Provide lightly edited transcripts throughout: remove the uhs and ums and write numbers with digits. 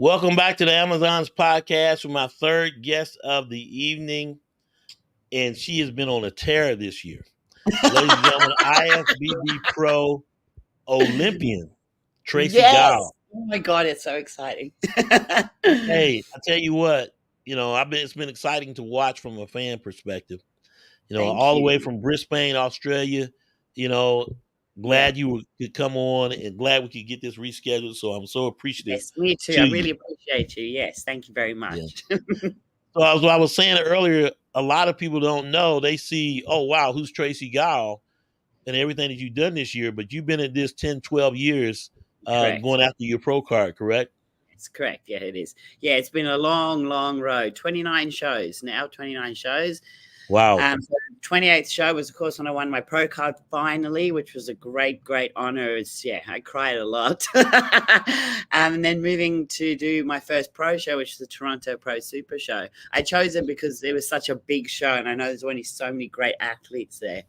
Welcome back to the Amazon's podcast with my third guest of the evening, and she has been on a tear this year. Ladies and gentlemen, IFBB Pro Olympian, Tracy Yes. Guile. Oh my God, it's so exciting. Hey, I tell you what, it's been exciting to watch from a fan perspective. Thank All the way you. from Brisbane, Australia. You know, Yeah. glad could come on, and glad we could get this rescheduled. So I'm so appreciative Yes, me too. to I you. really appreciate you. Yes, thank you very Yeah. much. So I was saying earlier, a lot of people don't know. They see, oh, wow, who's Tracy Guile and everything that you've done this year. But you've been at this 10, 12 years Correct. going after your pro card, correct? It's correct. Yeah, it is. Yeah, it's been a long, long road. 29 shows now, 29 shows. Wow. So 28th show was, of course, when I won my pro card finally, which was a great, great honor. I cried a lot. And then moving to do my first pro show, which is the Toronto Pro Super Show. I chose it because it was such a big show, and I know there's only so many great athletes there.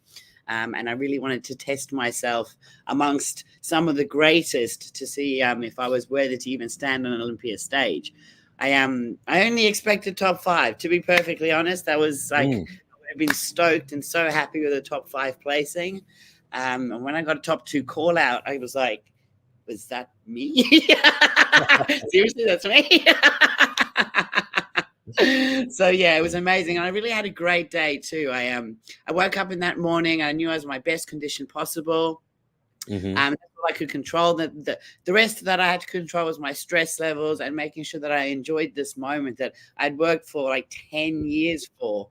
And I really wanted to test myself amongst some of the greatest to see if I was worthy to even stand on an Olympia stage. I only expected top 5, to be perfectly honest. That was like, I've been stoked and so happy with the top 5 placing. And when I got a top 2 call out, I was like, was that me? Seriously, that's me? So yeah, it was amazing. And I really had a great day too. I woke up in that morning. I knew I was in my best condition possible. That's all I could control. The rest of that I had to control was my stress levels and making sure that I enjoyed this moment that I'd worked for like 10 years for.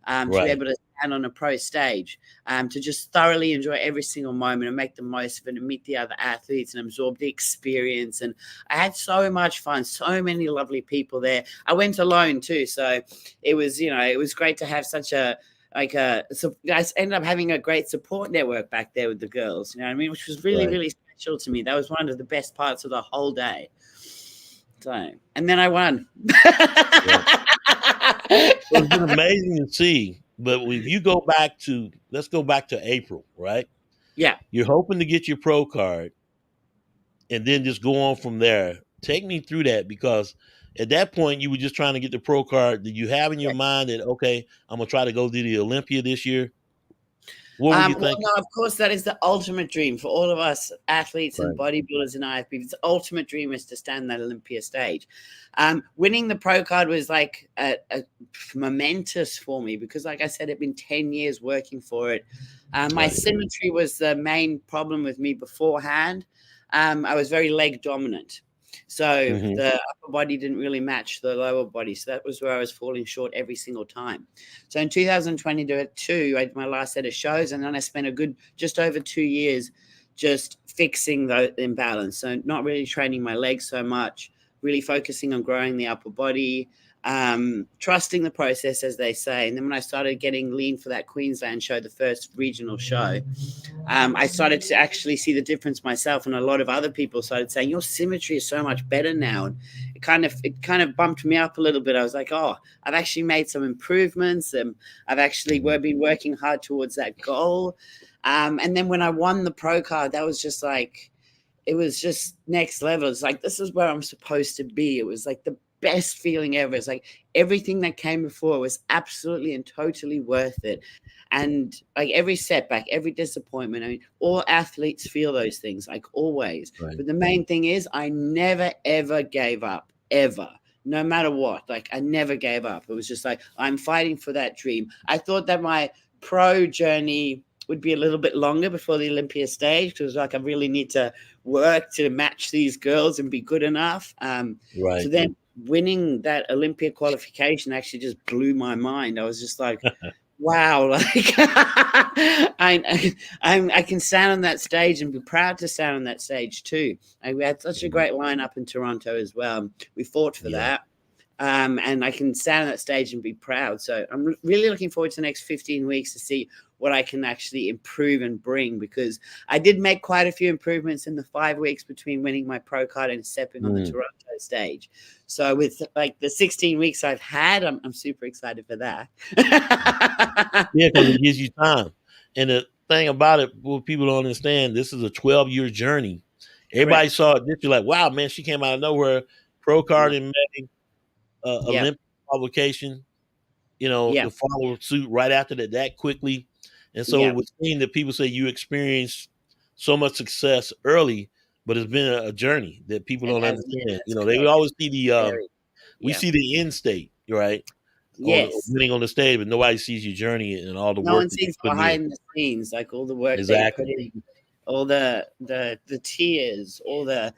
To be able to stand on a pro stage, to just thoroughly enjoy every single moment and make the most of it and meet the other athletes and absorb the experience. And I had so much fun, so many lovely people there. I went alone too. So it was, it was great to have such I ended up having a great support network back there with the girls, you know what I mean? Which was really, really special to me. That was one of the best parts of the whole day. So, and then I won. It's been amazing to see. But if you let's go back to April, right? Yeah. You're hoping to get your pro card and then just go on from there. Take me through that, because at that point you were just trying to get the pro card. Did you have in your mind that, okay, I'm going to try to go to the Olympia this year? What were you thinking? Well, no, of course, that is the ultimate dream for all of us athletes and bodybuilders and IFBBs. The ultimate dream is to stand on that Olympia stage. Winning the pro card was like a momentous for me because, like I said, it'd been 10 years working for it. My symmetry was the main problem with me beforehand. I was very leg dominant. So the upper body didn't really match the lower body. So that was where I was falling short every single time. So in 2022, I did my last set of shows, and then I spent just over 2 years just fixing the imbalance. So not really training my legs so much, really focusing on growing the upper body, trusting the process, as they say. And then when I started getting lean for that Queensland show, the first regional show, I started to actually see the difference myself, and a lot of other people started saying your symmetry is so much better now. And it kind of bumped me up a little bit. I was like, oh, I've actually made some improvements, and I've actually been working hard towards that goal. And then when I won the pro card, that was just like, it was just next level. It's like, this is where I'm supposed to be. It was like the best feeling ever. It's like everything that came before was absolutely and totally worth it. And like every setback, every disappointment, I mean, all athletes feel those things, like always. But the main thing is I never, ever gave up, ever. No matter what, like I never gave up. It was just like, I'm fighting for that dream. I thought that my pro journey would be a little bit longer before the Olympia stage, because like I really need to work to match these girls and be good enough. So then winning that Olympia qualification actually just blew my mind. I was just like, wow, like I can stand on that stage and be proud to stand on that stage too. We had such a great lineup in Toronto as well. We fought for that. And I can stand on that stage and be proud. So I'm really looking forward to the next 15 weeks to see what I can actually improve and bring, because I did make quite a few improvements in the 5 weeks between winning my pro card and stepping on the Toronto stage. So with like the 16 weeks I've had, I'm super excited for that. Yeah, because it gives you time. And the thing about it, what people don't understand, this is a 12-year journey. Everybody saw it this year like, wow, man, she came out of nowhere. pro card in May, Yeah. Olympia publication, Yeah. to follow suit right after that quickly. And so Yeah. it was seeing that people say you experienced so much success early, but it's been a journey that people It don't has. Yeah, understand. that's They would correct. always see Very. we Yeah. see the end state, right? On Yes. winning on the stage, but nobody sees your journey and all the No work one that you sees put in. behind the scenes, like all the work that you put Exactly. in, all the tears, all the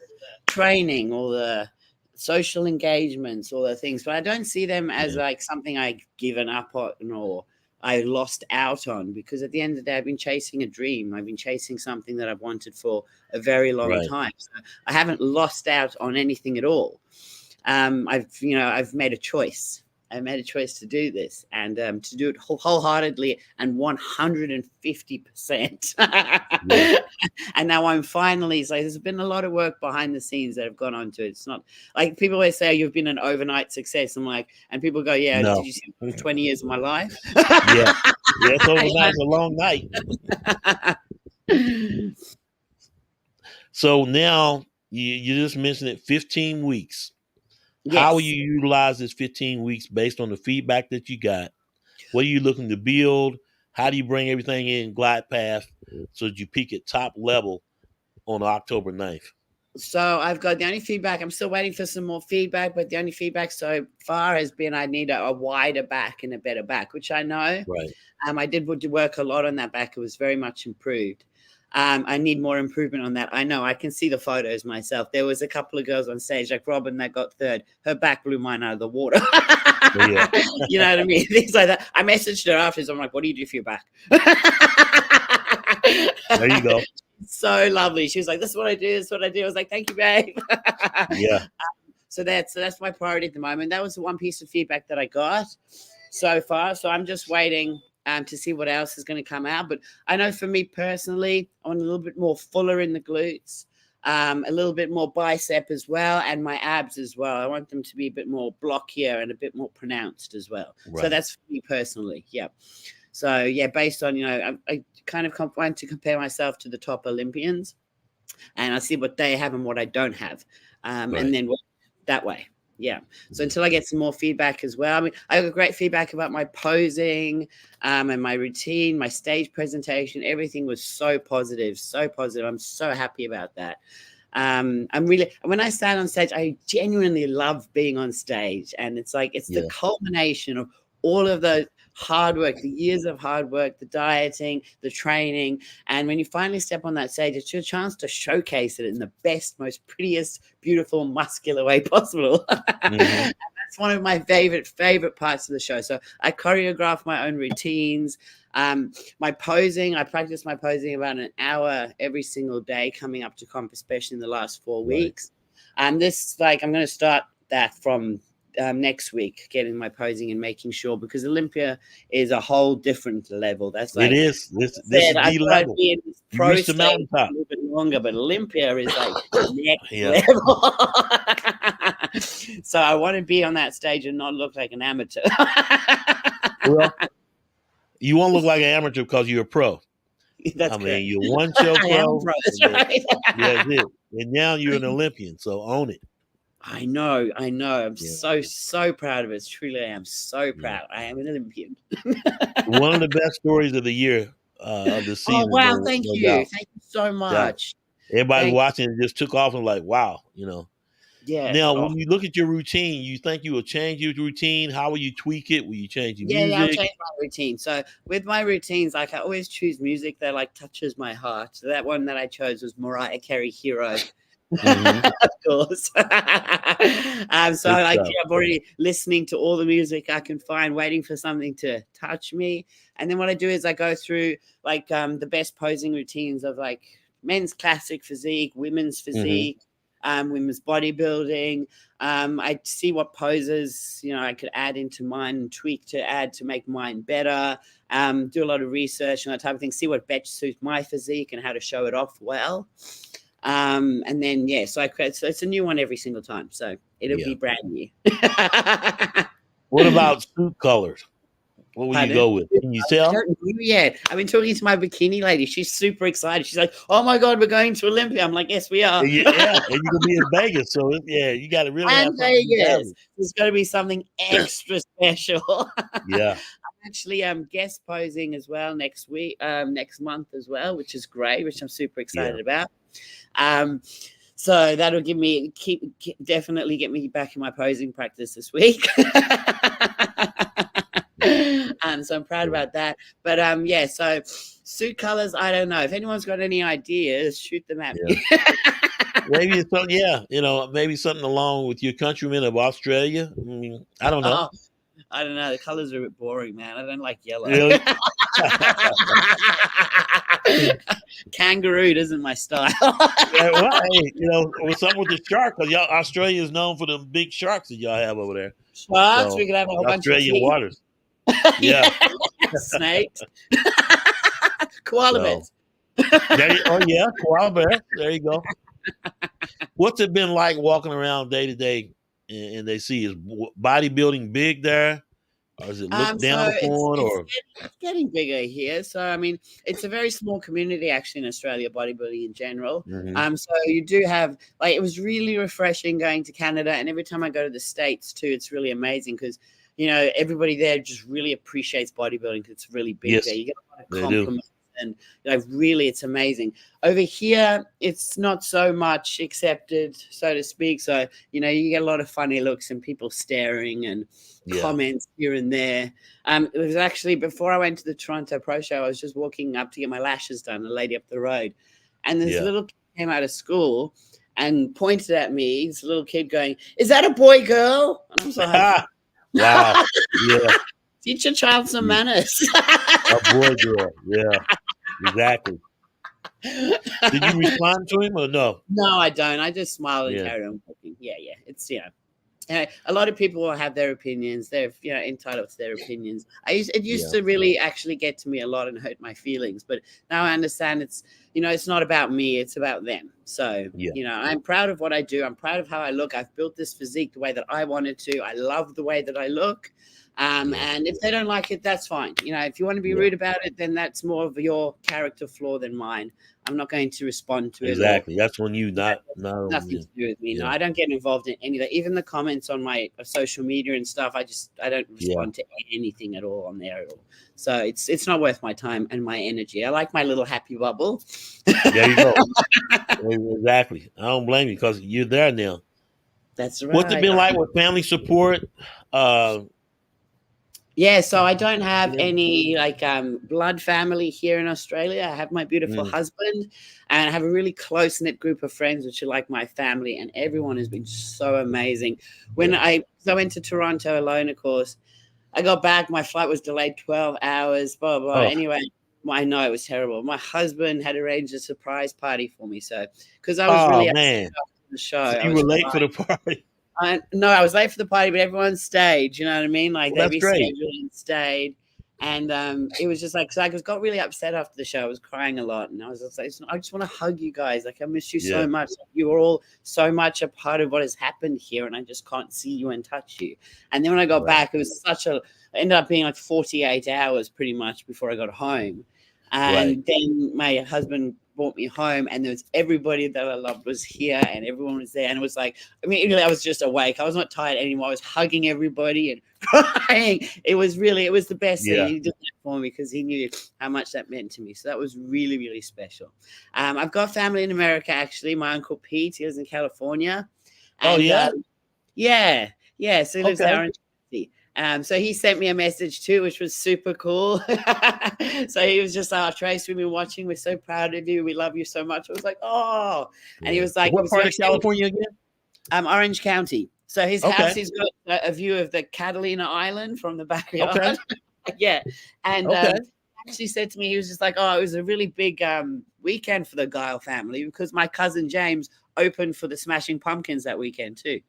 training, all the social engagements, all the things. But I don't see them as Yeah. like something I've given up on or I lost out on, because at the end of the day, I've been chasing a dream. I've been chasing something that I've wanted for a very long Right. time. So I haven't lost out on anything at all. I've made a choice. I made a choice to do this and to do it wholeheartedly and 150%. Yeah. And now I'm finally, so there's been a lot of work behind the scenes that have gone on to it. It's not like people always say, oh, you've been an overnight success. I'm like, and people go, yeah, No. did you see 20 years of my life? Yeah. It's overnight. It's a long night. So now you just mentioned it, 15 weeks. How will Yes. you utilize this 15 weeks based on the feedback that you got? What are you looking to build? How do you bring everything in glide path so that you peak at top level on October 9th? So I've got the only feedback. I'm still waiting for some more feedback, but the only feedback so far has been I need a wider back and a better back, which I know. Right. I did work a lot on that back. It was very much improved. I need more improvement on that. I know. I can see the photos myself. There was a couple of girls on stage, like Robin, that got third. Her back blew mine out of the water. Yeah. You know what I mean? Things like that. I messaged her afterwards. I'm like, what do you do for your back? There you go. So lovely. She was like, this is what I do. This is what I do. I was like, thank you, babe. Yeah. So that's my priority at the moment. That was the one piece of feedback that I got so far. So I'm just waiting to see what else is going to come out. But I know for me personally, I want a little bit more fuller in the glutes, a little bit more bicep as well, and my abs as well. I want them to be a bit more blockier and a bit more pronounced as well. Right. So that's for me personally. Yeah. So yeah, based on, I kind of want to compare myself to the top Olympians, and I see what they have and what I don't have, Right. and then that way. Yeah. So until I get some more feedback as well. I mean, I got great feedback about my posing and my routine, my stage presentation. Everything was so positive, so positive. I'm so happy about that. I'm really, when I stand on stage, I genuinely love being on stage. And it's like, it's the culmination of all of the hard work, the years of hard work, the dieting, the training. And when you finally step on that stage, it's your chance to showcase it in the best, most prettiest, beautiful, muscular way possible. Mm-hmm. And that's one of my favorite parts of the show. So I choreograph my own routines. My posing, I practice my posing about an hour every single day coming up to comp, especially in the last 4 weeks. I'm going to start that from next week, getting my posing and making sure, because Olympia is a whole different level. That's like, it is. This is the level. Be in this pro stage a little bit longer, but Olympia is like next level. So I want to be on that stage and not look like an amateur. Well, you won't look like an amateur because you're a pro. That's correct. You're one show pro. That's right. That's it. And now you're an Olympian, so own it. I know. I'm so proud of it. Truly, I am so proud. I am an Olympian. One of the best stories of the year, of the season. Oh, wow. Thank you. Thank you so much. Yeah. Everybody watching just took off and like, wow, Yeah. Now, when you look at your routine, you think you will change your routine? How will you tweak it? Will you change your music? Yeah, I'll change my routine. So with my routines, like I always choose music that like touches my heart. So that one that I chose was Mariah Carey, Hero. Mm-hmm. Of course. So I'm already listening to all the music I can find, waiting for something to touch me. And then what I do is I go through like the best posing routines of like men's classic physique, women's physique, women's bodybuilding. I see what poses, I could add into mine and tweak to add to make mine better. Do a lot of research and that type of thing, see what best suits my physique and how to show it off well. And then, so I create, so it's a new one every single time. So it'll be brand new. What about suit colors? What will you Pardon? go with? Can you I tell? don't know yet. I've been talking to my bikini lady. She's super excited. She's like, "Oh my god, we're going to Olympia." I'm like, "Yes, we are." And yeah, and you're gonna be in Vegas, so you got to really have And something to Vegas. establish. There's got to be something extra special. Yeah, Actually, guest posing as well next week, next month as well, which is great, which I'm super yeah, excited about. Um, so that'll definitely get me back in my posing practice this week. And so I'm proud about that. But yeah, so suit colors, I don't know. If anyone's got any ideas, shoot them at yeah. me. Maybe it's something. Yeah, maybe something along with your countrymen of Australia. I mean, I don't know. Oh, I don't know. The colors are a bit boring, man. I don't like yellow. Really? Kangaroo isn't my style. Yeah, well, hey, or something with the shark, because y'all Australia is known for the big sharks that y'all have over there. Sharks, So we could have a whole bunch of Australian teeth. waters. Yeah. Yeah. Snakes. Koala bears. Oh yeah, koala bear. There you go. What's it been like walking around day to day, and they see is bodybuilding big there, or is it looked down So upon, or it's getting bigger here. So I mean, it's a very small community actually in Australia, bodybuilding in general. Mhm. So you do have like it was really refreshing going to Canada, and every time I go to the States too, it's really amazing because everybody there just really appreciates bodybuilding because it's really big yes, there. You get a lot of they do. compliments. And really, it's amazing. Over here, it's not so much accepted, so to speak. So, you get a lot of funny looks and people staring and comments here and there. It was actually before I went to the Toronto Pro Show, I was just walking up to get my lashes done, a lady up the road. And this little kid came out of school and pointed at me, this little kid going, "Is that a boy, girl?" And I was like, wow. Yeah. Teach your child some manners. A boy, girl. Yeah. Exactly. Did you respond to him or no? No, I don't. I just smile and carry on walking. Yeah. It's a lot of people will have their opinions. They're entitled to their opinions. It used to really actually get to me a lot and hurt my feelings, but now I understand it's not about me, it's about them. So I'm proud of what I do. I'm proud of how I look. I've built this physique the way that I wanted to. I love the way that I look. And if they don't like it, that's fine. If you want to be rude about it, then that's more of your character flaw than mine. I'm not going to respond to it. Exactly. That's when you not nothing to do with me. No, I don't get involved in any of that. Even the comments on my social media and stuff, I don't respond to anything at all on there at all. So it's not worth my time and my energy. I like my little happy bubble. There you go. Exactly. I don't blame you because you're there now. That's right. What's it been like with family support? Yeah, so I don't have any blood family here in Australia. I have my beautiful husband, and I have a really close-knit group of friends, which are like my family, and everyone has been so amazing. When I went to Toronto alone, of course, I got back, my flight was delayed 12 hours, blah, blah. Anyway, I know it was terrible. My husband had arranged a surprise party for me, so because I was really upset after the show. So you were late for the party. No, I was late for the party, but everyone stayed. You know what I mean? Like they rescheduled and stayed, and it was just like so. I got really upset after the show. I was crying a lot, and I was just like, I just want to hug you guys. Like I miss you so much. You are all so much a part of what has happened here, and I just can't see you and touch you. And then when I got back, it was ended up being like 48 hours pretty much before I got home. And then my husband brought me home, and there was everybody that I loved was here, and everyone was there, and it was like, I mean, I was just awake. I was not tired anymore. I was hugging everybody and crying. It was the best thing. He did that for me because he knew how much that meant to me. So that was really, really special. I've got family in America actually. My uncle Pete, he lives in California. And, so he lives in Orange County. So he sent me a message too, which was super cool. So he was just like, "Trace, we've been watching. We're so proud of you. We love you so much." I was like, "Oh," and he was like, "What part of California again?" Orange County. So his house, he's got a view of the Catalina Island from the backyard. And actually said to me, he was just like, "Oh, it was a really big weekend for the Guile family because my cousin James opened for the Smashing Pumpkins that weekend too."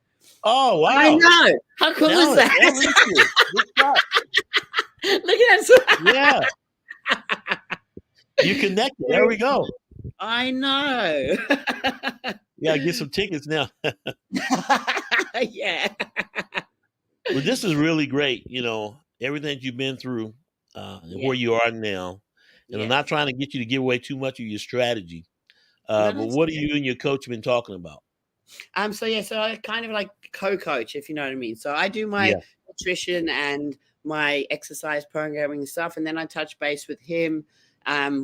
Oh, wow. I know. How cool is that? Look at that. Yeah. You connected. There we go. I know. Yeah, get some tickets now. Yeah. Well, this is really great, everything that you've been through, and Yeah. where you are now. And I'm Yeah. not trying to get you to give away too much of your strategy. No, But that's what are you and your coach been talking about? So yeah, so I kind of like co-coach, if you know what I mean. So I do my Yeah. nutrition and my exercise programming and stuff, and then I touch base with him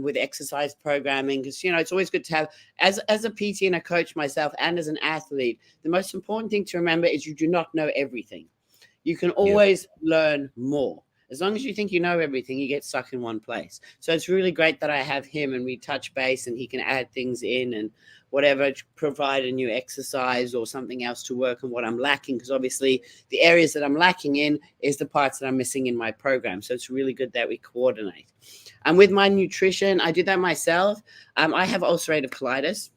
with exercise programming, because it's always good to have, as a PT and a coach myself and as an athlete, the most important thing to remember is you do not know everything. You can Yeah. always learn more. As long as you think you know everything, you get stuck in one place. So it's really great that I have him and we touch base and he can add things in and whatever, to provide a new exercise or something else to work on what I'm lacking. Because obviously the areas that I'm lacking in is the parts that I'm missing in my program. So it's really good that we coordinate. And with my nutrition, I do that myself. I have ulcerative colitis,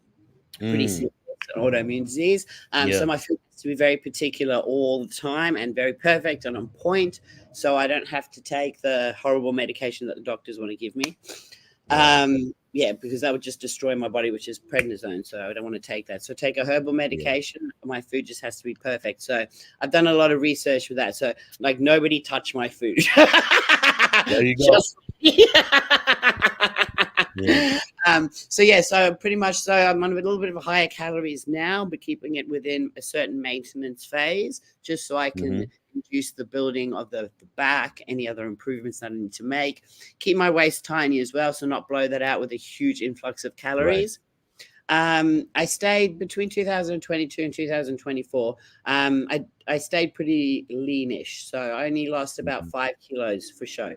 pretty Mm, serious autoimmune disease. So yeah. my food has to be very particular all the time and very perfect and on point, so I don't have to take the horrible medication that the doctors want to give me. Wow. Yeah, because that would just destroy my body, which is prednisone. So I don't want to take that. So take a herbal Yeah. medication. My food just has to be perfect. So I've done a lot of research with that. So like nobody touch my food. There you go. Just Yeah. so yeah, so pretty much, so I'm on a little bit of a higher calories now, but keeping it within a certain maintenance phase, just so I can Hmm. induce the building of the back, any other improvements that I need to make, keep my waist tiny as well, so not blow that out with a huge influx of Right. calories. I stayed between 2022 and 2024. I stayed pretty leanish, so I only lost about Mhm. 5 kilos for show.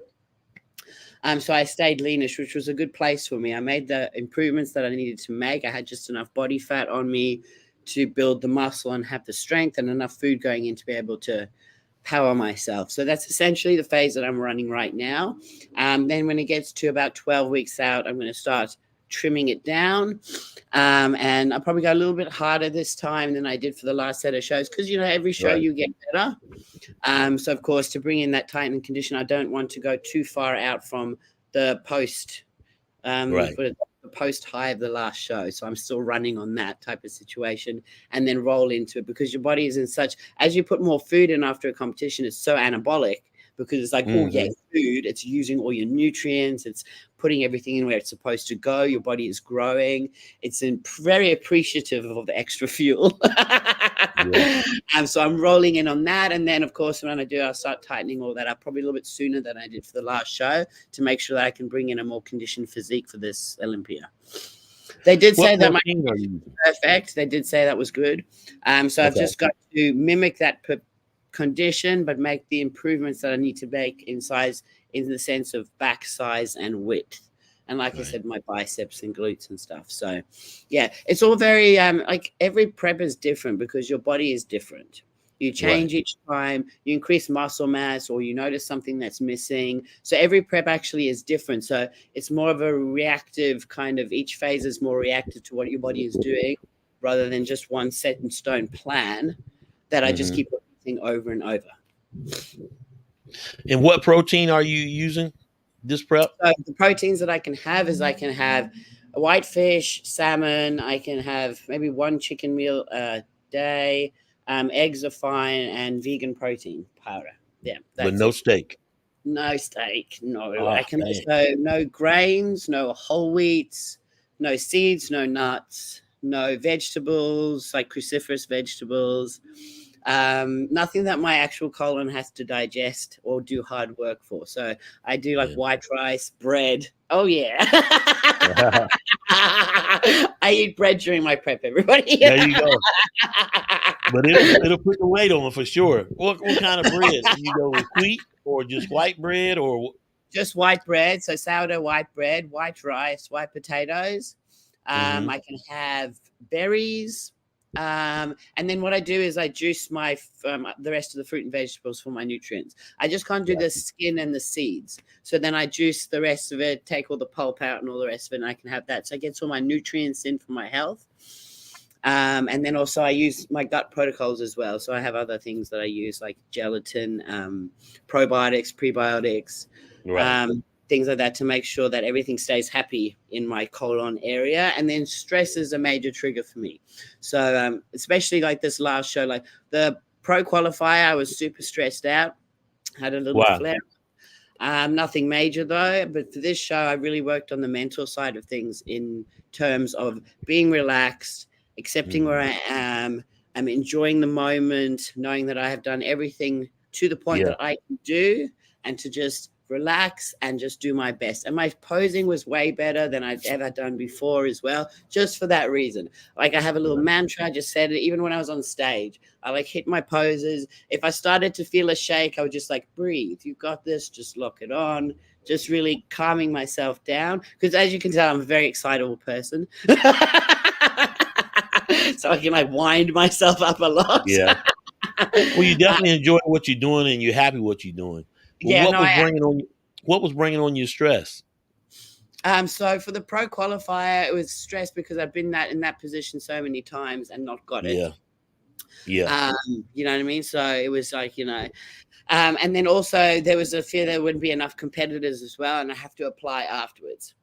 So I stayed leanish, which was a good place for me. I made the improvements that I needed to make. I had just enough body fat on me to build the muscle and have the strength, and enough food going in to be able to power myself. So that's essentially the phase that I'm running right now. Then when it gets to about 12 weeks out, I'm going to start trimming it down. And I'll probably go a little bit harder this time than I did for the last set of shows, because every show Right. you get better. So of course, to bring in that tightening condition, I don't want to go too far out from the post, Right. the post high of the last show. So I'm still running on that type of situation, and then roll into it, because your body is in such, as you put more food in after a competition, it's so anabolic, because it's like, oh yeah, Hmm. food, it's using all your nutrients, it's putting everything in where it's supposed to go. Your body is growing. It's very appreciative of the extra fuel. Yeah. So I'm rolling in on that. And then, of course, when I do, I'll start tightening all that up probably a little bit sooner than I did for the last show, to make sure that I can bring in a more conditioned physique for this Olympia. They did What say that my protein are you using? perfect. They did say that was good. So I've Okay. just got to mimic that condition, but make the improvements that I need to make in size, in the sense of back size and width. And like I Right. said, my biceps and glutes and stuff. So yeah, it's all very like every prep is different, because your body is different. You Right. change each time, you increase muscle mass, or you notice something that's missing. So every prep actually is different. So it's more of a reactive kind of, each phase is more reactive to what your body is doing, rather than just one set in stone plan that I just Hmm. keep repeating over and over. And what protein are you using this prep? So the proteins that I can have is, I can have a whitefish, salmon. I can have maybe one chicken meal a day. Eggs are fine, and vegan protein powder. Yeah, But that's no it. steak. No steak. No. I Oh, can dang. also, no grains, no whole wheats, no seeds, no nuts, no vegetables like cruciferous vegetables. Nothing that my actual colon has to digest or do hard work for. So I do like Yeah. white rice, bread. Oh yeah. I eat bread during my prep, everybody. There you go. But it'll put the weight on for sure. What kind of bread? You go with wheat or just white bread or? Just white bread, so sourdough white bread, white rice, white potatoes. Hmm. I can have berries. And then what I do is I juice the rest of the fruit and vegetables for my nutrients. I just can't do Right. the skin and the seeds. So then I juice the rest of it, take all the pulp out and all the rest of it, and I can have that. So I get all my nutrients in for my health. And then also I use my gut protocols as well. So I have other things that I use, like gelatin, probiotics, prebiotics, Right. things like that, to make sure that everything stays happy in my colon area. And then stress is a major trigger for me. So especially like this last show, like the pro qualifier, I was super stressed out, had a little Wow. flare. Nothing major though, but for this show, I really worked on the mental side of things in terms of being relaxed, accepting where I am. I'm enjoying the moment, knowing that I have done everything to the point that I can do, and to just relax and just do my best. And my posing was way better than I'd ever done before as well, just for that reason. Like I have a little mantra, I just said it even when I was on stage. I like hit my poses. If I started to feel a shake, I would just like breathe. You got this, just lock it on. Just really calming myself down. Because as you can tell, I'm a very excitable person. So I can like wind myself up a lot. Yeah. Well, you definitely enjoy what you're doing, and you're happy what you're doing. Well, Yeah, no, what was bringing on your stress? So for the pro qualifier, it was stress because I've been in that position so many times and not got it. Yeah. You know what I mean? So it was like, and then also there was a fear there wouldn't be enough competitors as well, and I have to apply afterwards.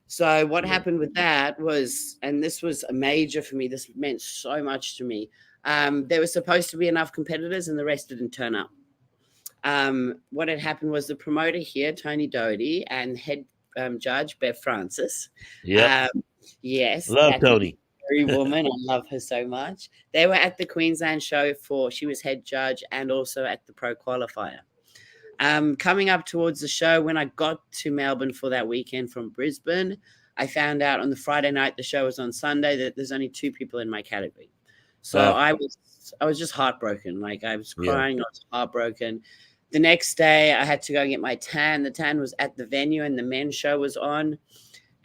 So what happened with that was, and this was a major for me, this meant so much to me. There was supposed to be enough competitors and the rest didn't turn up. What had happened was the promoter here, Tony Doherty, and head judge, Bev Francis. Yeah. Yes. Love Tony. Woman. I love her so much. They were at the Queensland show she was head judge and also at the pro qualifier. Coming up towards the show, when I got to Melbourne for that weekend from Brisbane, I found out on the Friday night, the show was on Sunday, that there's only 2 people in my category. So I was just heartbroken. Like I was crying, I was heartbroken. The next day I had to go and get my tan. The tan was at the venue and the men's show was on.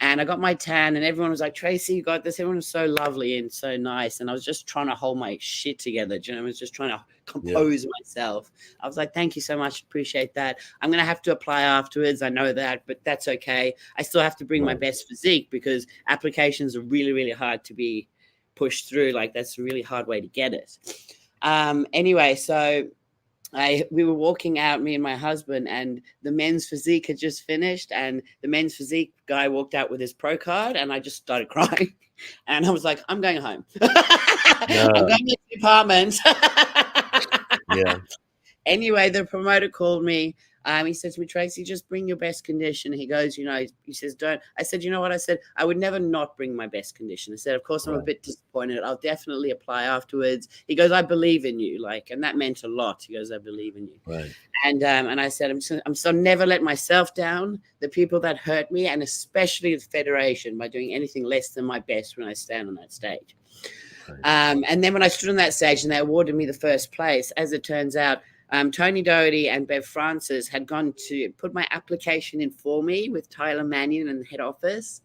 And I got my tan and everyone was like, Tracy, you got this. Everyone was so lovely and so nice. And I was just trying to hold my shit together. I was just trying to compose myself. I was like, thank you so much. Appreciate that. I'm going to have to apply afterwards. I know that, but that's okay. I still have to bring my best physique because applications are really, really hard to be pushed through. Like that's a really hard way to get it. Anyway, so we were walking out, me and my husband, and the men's physique had just finished, and the men's physique guy walked out with his pro card, and I just started crying. And I was like, I'm going home. I'm going to the apartment. Anyway, the promoter called me. He said to me, Tracy, just bring your best condition. He goes, he says, don't. I said, you know what? I said, I would never not bring my best condition. I said, of course, I'm a bit disappointed. I'll definitely apply afterwards. He goes, I believe in you. And that meant a lot. He goes, I believe in you. Right. And I said, I'm so never let myself down. The people that hurt me, and especially the federation, by doing anything less than my best when I stand on that stage. Right. And then when I stood on that stage and they awarded me the first place, as it turns out, Tony Doherty and Bev Francis had gone to put my application in for me with Tyler Mannion in the head office.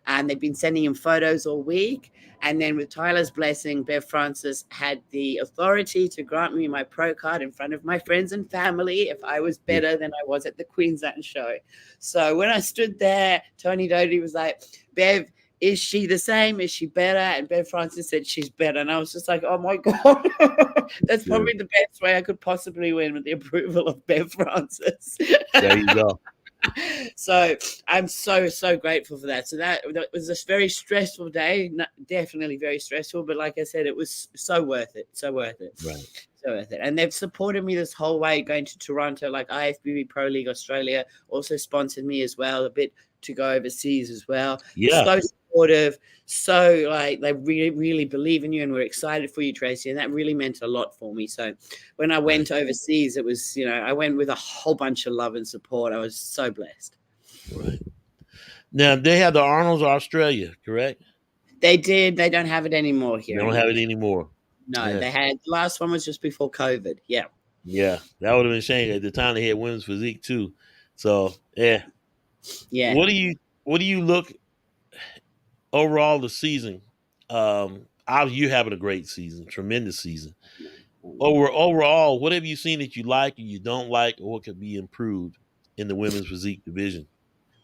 And they'd been sending him photos all week. And then with Tyler's blessing, Bev Francis had the authority to grant me my pro card in front of my friends and family if I was better than I was at the Queensland show. So when I stood there, Tony Doherty was like, Bev, is she the same? Is she better? And Bev Francis said she's better. And I was just like, oh, my God. That's probably the best way I could possibly win, with the approval of Bev Francis. There you go. So I'm so grateful for that. So that was a very stressful day, definitely very stressful. But like I said, it was so worth it. Right. So worth it. And they've supported me this whole way going to Toronto. Like IFBB Pro League Australia also sponsored me as well, a bit to go overseas as well. Yeah. So supportive. So like they really, really believe in you, and we're excited for you, Tracy. And that really meant a lot for me. So when I went overseas, it was, I went with a whole bunch of love and support. I was so blessed. Right. Now they have the Arnold's Australia, correct? They did. They don't have it anymore here. They don't have it anymore. No, they had, the last one was just before COVID. Yeah. Yeah. That would have been a shame. At the time they had women's physique too. So yeah. Yeah. What do you look overall the season? You having a great season, tremendous season. Overall, what have you seen that you like and you don't like, or what could be improved in the women's physique division?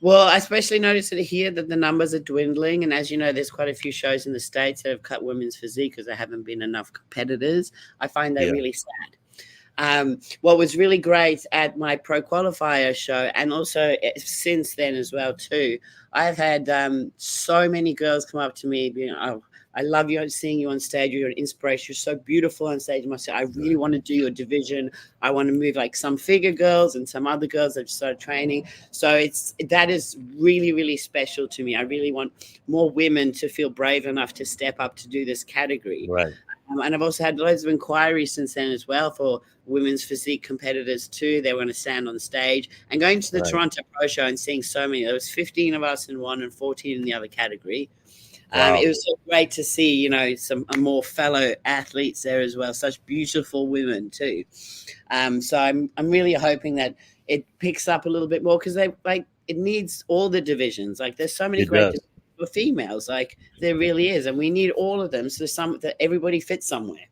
Well, I especially noticed it here that the numbers are dwindling. And as you know, there's quite a few shows in the States that have cut women's physique because there haven't been enough competitors. I find that really sad. What was really great at my pro qualifier show, and also since then as well too, I've had so many girls come up to me being, oh, I love you seeing you on stage. You're an inspiration. You're so beautiful on stage. I really want to do your division. I want to move like some figure girls and some other girls that just started training. So that is really, really special to me. I really want more women to feel brave enough to step up to do this category. Right. And I've also had loads of inquiries since then as well for women's physique competitors too. They want to stand on stage, and going to the Toronto Pro Show and seeing so many. There was 15 of us in one and 14 in the other catery. Wow. It was so great to see, some more fellow athletes there as well. Such beautiful women too. So I'm really hoping that it picks up a little bit more, because it needs all the divisions. Like there's so many great divisions for females, like there really is, and we need all of them, so that everybody fits somewhere.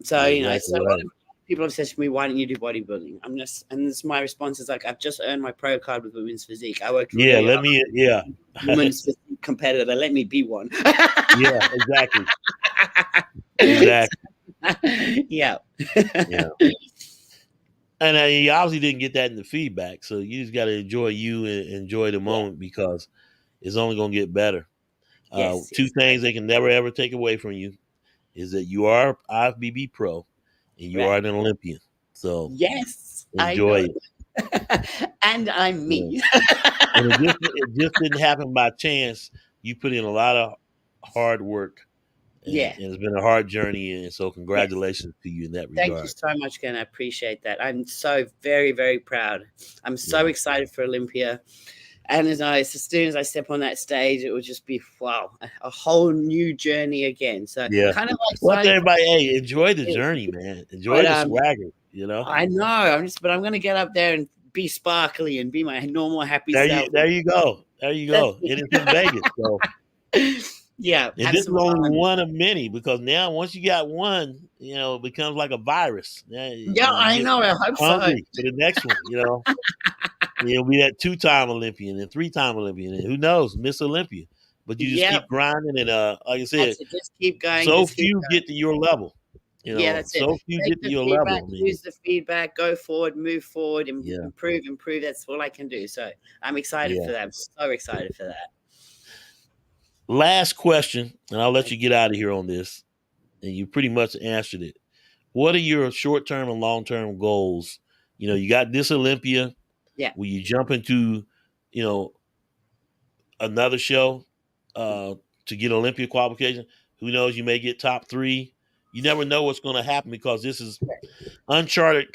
So exactly right. People have said to me, "Why don't you do bodybuilding?" And this my response is like, I've just earned my pro card with women's physique. I worked really hard. Women's physique competitor. Let me be one. Yeah, exactly. Yeah. And you obviously didn't get that in the feedback, so you just got to enjoy you and enjoy the moment, because it's only going to get better. Two things they can never, ever take away from you is that you are IFBB pro and you are an Olympian. So yes, enjoy it. And I'm me. And it just didn't happen by chance. You put in a lot of hard work. And it's been a hard journey, and so congratulations to you in that regard. Thank you so much, Ken. I appreciate that. I'm so very, very proud. I'm so excited for Olympia. And as soon as I step on that stage, it will just be, wow, a whole new journey again. So kind of like, well, everybody, hey, enjoy the journey, man. Enjoy the swagger, I know. But I'm going to get up there and be sparkly and be my normal happy self. There you go. It is in Vegas. So. Yeah. And this is only one of many, because now once you got one, it becomes like a virus. I know. I hope so. For the next one, You'll be that 2-time Olympian and 3-time Olympian, and who knows, Miss Olympia. But you just keep grinding, and like I said, just keep going. So few get to your level. That's it. So few get to your level. Use the feedback, go forward, move forward, and improve. That's all I can do. So I'm excited for that. I'm so excited for that. Last question, and I'll let you get out of here on this, and you pretty much answered it. What are your short-term and long-term goals? You got this Olympia. Yeah. Will you jump into, another show to get Olympia qualification? Who knows? You may get top 3. You never know what's going to happen, because this is uncharted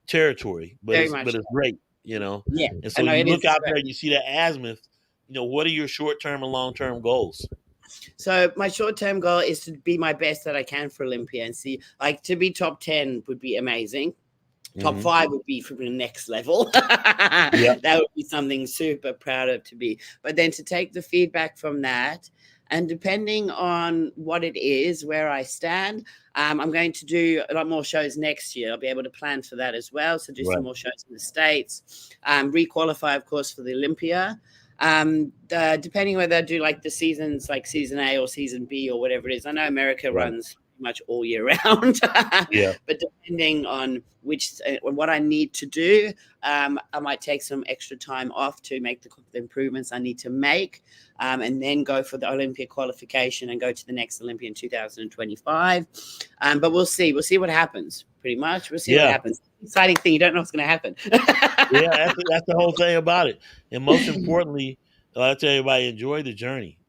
territory, but it's great, Yeah. And so you look out there and you see that azimuth. What are your short-term and long-term goals? So my short-term goal is to be my best that I can for Olympia, and see, like, to be top 10 would be amazing. Top 5 would be from the next level. That would be something super proud of to be. But then to take the feedback from that, and depending on what it is, where I stand, I'm going to do a lot more shows next year. I'll be able to plan for that as well. So do some more shows in the States, requalify, of course, for the Olympia. Depending whether I do like the seasons, like season A or season B or whatever it is. I know America runs much all year round. But depending on what I need to do, I might take some extra time off to make the improvements I need to make, and then go for the Olympia qualification and go to the next Olympia in 2025. But we'll see what happens. Pretty much, we'll see what happens. Exciting thing, you don't know what's going to happen. That's the whole thing about it. And most importantly, I'll tell everybody, enjoy the journey.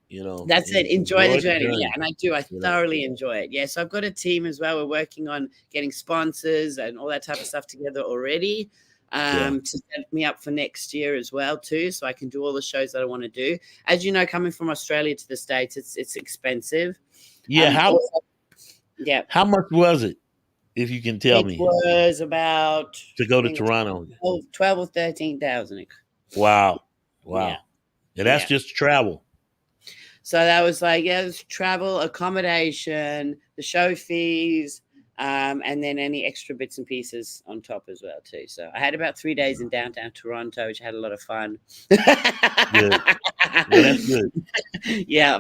That's it. Enjoy the journey. Yeah, and I do. I thoroughly enjoy it. Yeah, so I've got a team as well. We're working on getting sponsors and all that type of stuff together already, to set me up for next year as well too, so I can do all the shows that I want to do. As you know, coming from Australia to the States, it's expensive. How much was it, if you can tell me? It was about to go to Toronto. 12 or 13,000. Wow. And that's just travel. So that was like, it was travel, accommodation, the show fees, and then any extra bits and pieces on top as well too. So I had about 3 days in downtown Toronto, which had a lot of fun. Good. That's good. Yeah.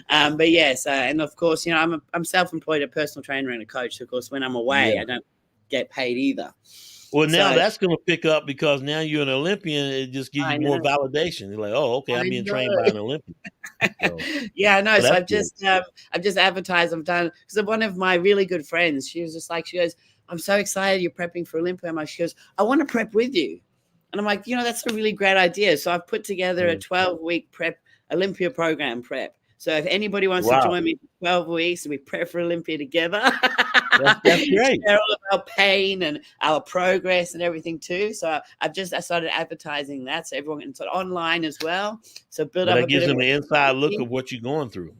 But yes, and of course, I'm self-employed, a personal trainer and a coach. So of course, when I'm away, I don't get paid either. Well, now So that's going to pick up because now you're an Olympian. It just gives you I more know, validation. You're like, oh, okay, I'm I being trained by know. an Olympian. So, Yeah, I know. so So that's good. I've just advertised. I've done because one of my really good friends. She was just like, she goes, "I'm so excited you're prepping for Olympia." She goes, "I want to prep with you," and I'm like, that's a really great idea. So I've put together a Mm. 12-week prep Olympia program prep. So if anybody wants to Wow, join me for 12 weeks and we prep for Olympia together, that's great. share all of our pain and our progress and everything too. So I started advertising that so everyone can, it's online as well. So build Well, up that a bit gives of them an inside look credibility. of what you're going through.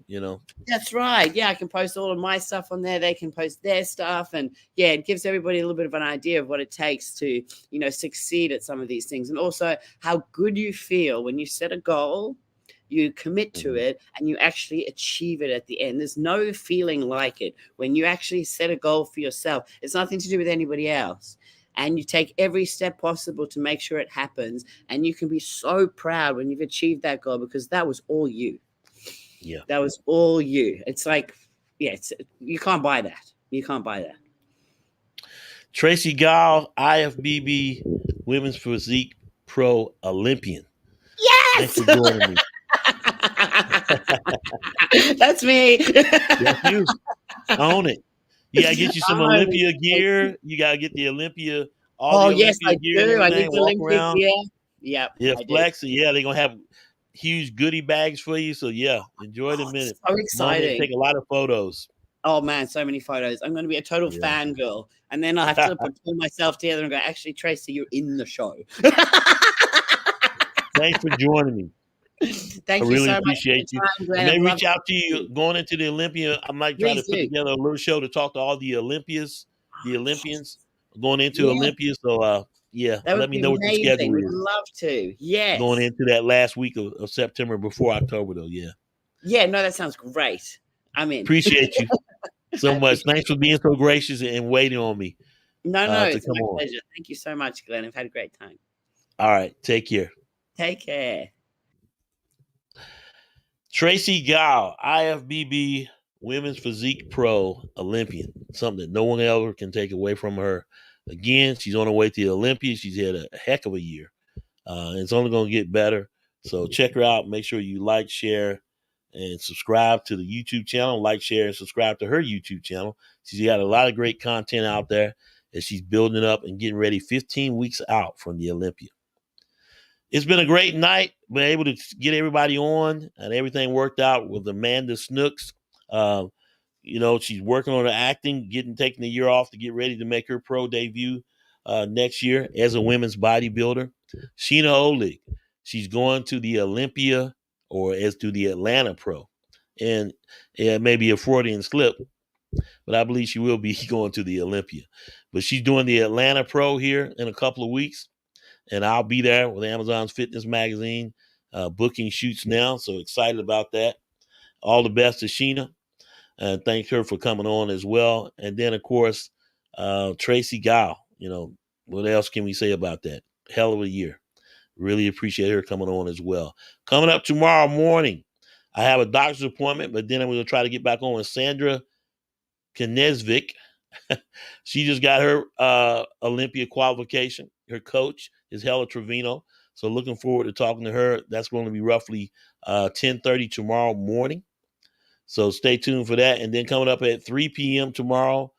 That's right. Yeah, I can post all of my stuff on there. They can post their stuff. And yeah, it gives everybody a little bit of an idea of what it takes to, succeed at some of these things. And also how good you feel when you set a goal, you commit to Mhm. it, and you actually achieve it at the end. There's no feeling like it when you actually set a goal for yourself. It's nothing to do with anybody else. And you take every step possible to make sure it happens. And you can be so proud when you've achieved that goal because that was all you. Yeah. That was all you. It's like, yeah, you can't buy that. You can't buy that. Tracy Guile, IFBB Women's Physique Pro Olympian. Thanks Yes, for joining me. that's me. That's you. Own it. You gotta get you some Oh, Olympia gear. You gotta get the Olympia, all oh, the yes, Olympia I gear and do. I need everything. the Walk Olympic around. gear. Yep, Yeah, I do. flex. Yeah, they're gonna have huge goodie bags for you. So yeah, enjoy the Oh, it's minute so moment and exciting. take a lot of photos. Oh man, so many photos. I'm going to be a total Yeah. fangirl, and then I'll have to pull myself together and go. Actually, Tracy, you're in the show. Thanks for joining me. I Thank you really so much for appreciate you. your time, I Glenn. may I've reach loved out to it. you going into the Olympia. I might try to Please put do. together a little show to talk to all the the Olympians going into Yeah, Olympia. So yeah, that would let me be know what your amazing. schedule We'd is love to. going Yes. into that last week of September before October though. Yeah. Yeah, no, that sounds great. I'm in. Appreciate you I so much. appreciate Thanks for being so gracious and waiting on me it. No, to it's come my on. pleasure. Thank you so much, Glenn. I've had a great time. All right. Take care. Take care. Tracy Guile, IFBB Women's Physique Pro Olympian. Something that no one ever can take away from her. Again, she's on her way to the Olympia. She's had a heck of a year. It's only going to get better. So check her out. Make sure you like, share, and subscribe to the YouTube channel. Like, share, and subscribe to her YouTube channel. She's got a lot of great content out there that she's building up and getting ready 15 weeks out from the Olympia. It's been a great night. Been able to get everybody on and everything worked out with Amanda Snooks. Uh, she's working on her acting, taking the year off to get ready to make her pro debut next year as a women's bodybuilder. Sheena Olig, she's going to the Olympia or as to the Atlanta Pro. And it may be a Freudian slip, but I believe she will be going to the Olympia. But she's doing the Atlanta Pro here in a couple of weeks, and I'll be there with Amazon's Fitness Magazine booking shoots now. So excited about that. All the best to Sheena. And thank her for coming on as well. And then, of course, Tracy Guile. What else can we say about that? Hell of a year. Really appreciate her coming on as well. Coming up tomorrow morning, I have a doctor's appointment, but then I'm going to try to get back on with Sandra Knezvik. She just got her Olympia qualification. Her coach is Hella Trevino. So looking forward to talking to her. That's going to be roughly 10:30 tomorrow morning. So stay tuned for that. And then coming up at 3 p.m. tomorrow,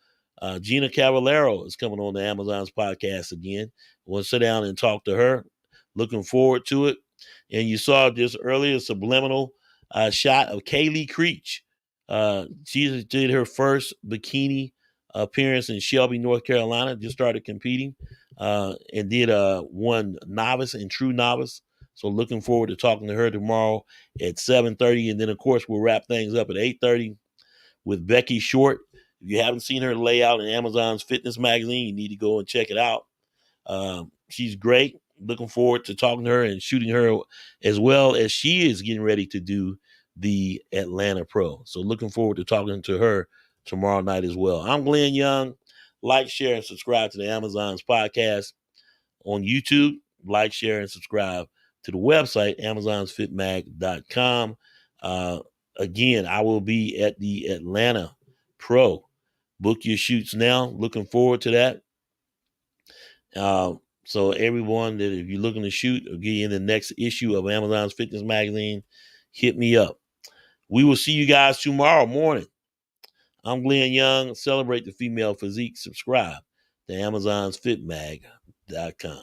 Gina Cavallero is coming on the Amazon's podcast again. We'll sit down and talk to her. Looking forward to it. And you saw just earlier subliminal shot of Kaylee Creech. She did her first bikini appearance in Shelby, North Carolina. Just started competing and did one novice and true novice. So looking forward to talking to her tomorrow at 7:30. And then, of course, we'll wrap things up at 8:30 with Becky Short. If you haven't seen her lay out in Amazon's Fitness Magazine, you need to go and check it out. She's great. Looking forward to talking to her and shooting her as well as she is getting ready to do the Atlanta Pro. So looking forward to talking to her tomorrow night as well. I'm Glenn Young. Like, share, and subscribe to the Amazon's podcast on YouTube. Like, share, and subscribe to the website, amazonsfitmag.com. Again, I will be at the Atlanta Pro. Book your shoots now. Looking forward to that. So everyone that if you're looking to shoot or get in the next issue of Amazon's Fitness Magazine, hit me up. We will see you guys tomorrow morning. I'm Glenn Young. Celebrate the female physique. Subscribe to Amazon'sFitMag.com.